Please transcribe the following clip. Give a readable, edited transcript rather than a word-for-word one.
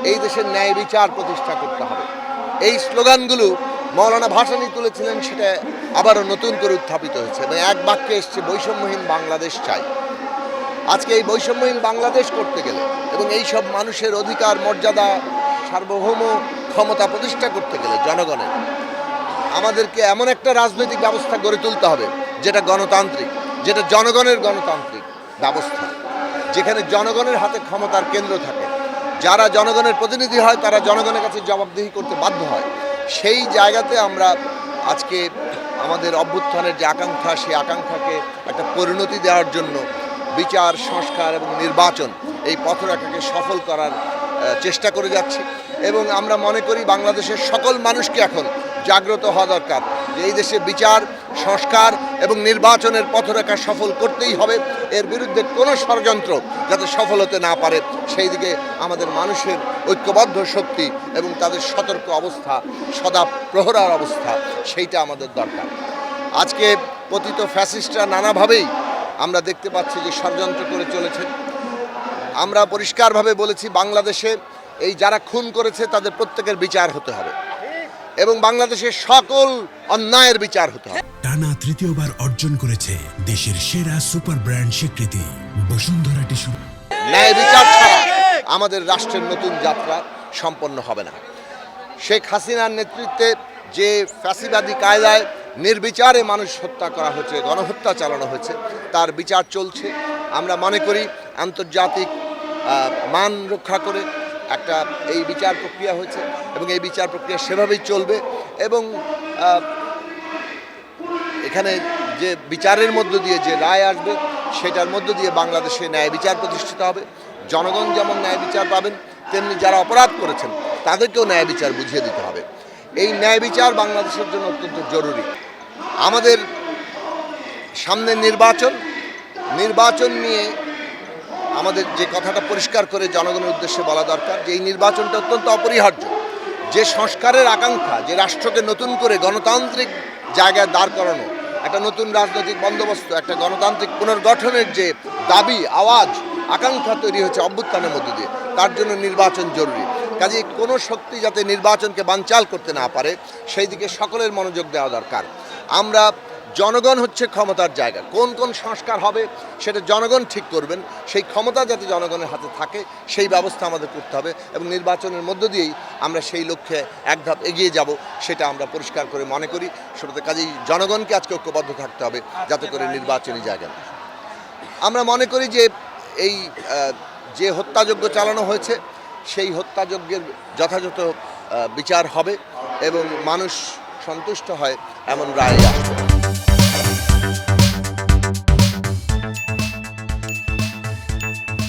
এই দেশের ন্যায় বিচার প্রতিষ্ঠা করতে হবে। এই স্লোগানগুলো মৌলানা ভাসানী তুলেছিলেন, সেটা আবারও নতুন করে উত্থাপিত হয়েছে এবং এক বাক্যে এসছে, বৈষম্যহীন বাংলাদেশ চাই। আজকে এই বৈষম্যহীন বাংলাদেশ করতে গেলে এবং এই সব মানুষের অধিকার, মর্যাদা, সার্বভৌম ক্ষমতা প্রতিষ্ঠা করতে গেলে জনগণের আমাদেরকে এমন একটা রাজনৈতিক ব্যবস্থা গড়ে তুলতে হবে যেটা গণতান্ত্রিক, যেটা জনগণের গণতান্ত্রিক ব্যবস্থা, যেখানে জনগণের হাতে ক্ষমতার কেন্দ্র থাকে, যারা জনগণের প্রতিনিধি হয় তারা জনগণের কাছে জবাবদিহি করতে বাধ্য হয়। সেই জায়গাতে আমরা আজকে আমাদের অভ্যুত্থানের যে আকাঙ্ক্ষা, সেই আকাঙ্ক্ষাকে একটা পরিণতি দেওয়ার জন্য বিচার, সংস্কার এবং নির্বাচন এই পথরেখাকে সফল করার চেষ্টা করে যাচ্ছি। এবং আমরা মনে করি বাংলাদেশের সকল মানুষকে এখন জাগ্রত হওয়া দরকার যে এই দেশে বিচার, সংস্কার এবং নির্বাচনের পথরেখা সফল করতেই হবে। এর বিরুদ্ধে কোনো ষড়যন্ত্র যাতে সফল হতে না পারে সেই দিকে আমাদের মানুষের ঐক্যবদ্ধ শক্তি এবং তাদের সতর্ক অবস্থা, সদা প্রহরার অবস্থা, সেইটা আমাদের দরকার। আজকে পতিত ফ্যাসিস্টরা নানাভাবেই আমরা দেখতে পাচ্ছি যে ষড়যন্ত্র করে চলেছেন। আমরা পরিষ্কারভাবে বলেছি, বাংলাদেশে এই যারা খুন করেছে তাদের প্রত্যেকের বিচার হতে হবে এবং বাংলাদেশের সকল অন্যায়ের বিচার হতে হবে। টানা তৃতীয়বার অর্জন করেছে দেশের সেরা সুপার ব্র্যান্ড স্বীকৃতি বসুন্ধরা টিস্যু। ন্যায় বিচার ছাড়া আমাদের রাষ্ট্রের নতুন যাত্রা সম্পন্ন হবে না। শেখ হাসিনার নেতৃত্বে যে ফ্যাসিবাদী কায়দায় নির্বিচারে মানুষ হত্যা করা হয়েছে, গণহত্যা চালানো হয়েছে, তার বিচার চলছে। আমরা মনে করি আন্তর্জাতিক মান রক্ষা করে একটা এই বিচার প্রক্রিয়া হয়েছে এবং এই বিচার প্রক্রিয়া সেভাবেই চলবে এবং এখানে যে বিচারের মধ্য দিয়ে যে রায় আসবে সেটার মধ্য দিয়ে বাংলাদেশে ন্যায় বিচার প্রতিষ্ঠিত হবে। জনগণ যেমন ন্যায় বিচার পাবেন, তেমনি যারা অপরাধ করেছেন তাদেরকেও ন্যায় বিচার বুঝিয়ে দিতে হবে। এই ন্যায় বিচার বাংলাদেশের জন্য অত্যন্ত জরুরি। আমাদের সামনে নির্বাচন নিয়ে আমাদের যে কথাটা পরিষ্কার করে জনগণের উদ্দেশ্যে বলা দরকার যে এই নির্বাচনটা অত্যন্ত অপরিহার্য। যে সংস্কারের আকাঙ্ক্ষা, যে রাষ্ট্রকে নতুন করে গণতান্ত্রিক জায়গায় দাঁড় করানো, একটা নতুন রাজনৈতিক বন্দোবস্ত, একটা গণতান্ত্রিক পুনর্গঠনের যে দাবি, আওয়াজ, আকাঙ্ক্ষা তৈরি হয়েছে অভ্যুত্থানের মধ্যে দিয়ে, তার জন্য নির্বাচন জরুরি। কাজেই কোনো শক্তি যাতে নির্বাচনকে বানচাল করতে না পারে সেই দিকে সকলের মনোযোগ দেওয়া দরকার। আমরা জনগণ হচ্ছে ক্ষমতার জায়গা, কোন কোন সংস্কার হবে সেটা জনগণ ঠিক করবেন। সেই ক্ষমতা যাতে জনগণের হাতে থাকে সেই ব্যবস্থা আমাদের করতে হবে এবং নির্বাচনের মধ্য দিয়েই আমরা সেই লক্ষ্যে এক ধাপ এগিয়ে যাব, সেটা আমরা পরিষ্কার করে মনে করি। সেটাতে কাজেই জনগণকে আজকে ঐক্যবদ্ধ থাকতে হবে যাতে করে নির্বাচনী জায়গা। আমরা মনে করি যে এই যে হত্যাযজ্ঞ চালানো হয়েছে সেই হত্যাযজ্ঞের যথাযথ বিচার হবে এবং মানুষ সন্তুষ্ট হয় এমন রায় আসবে।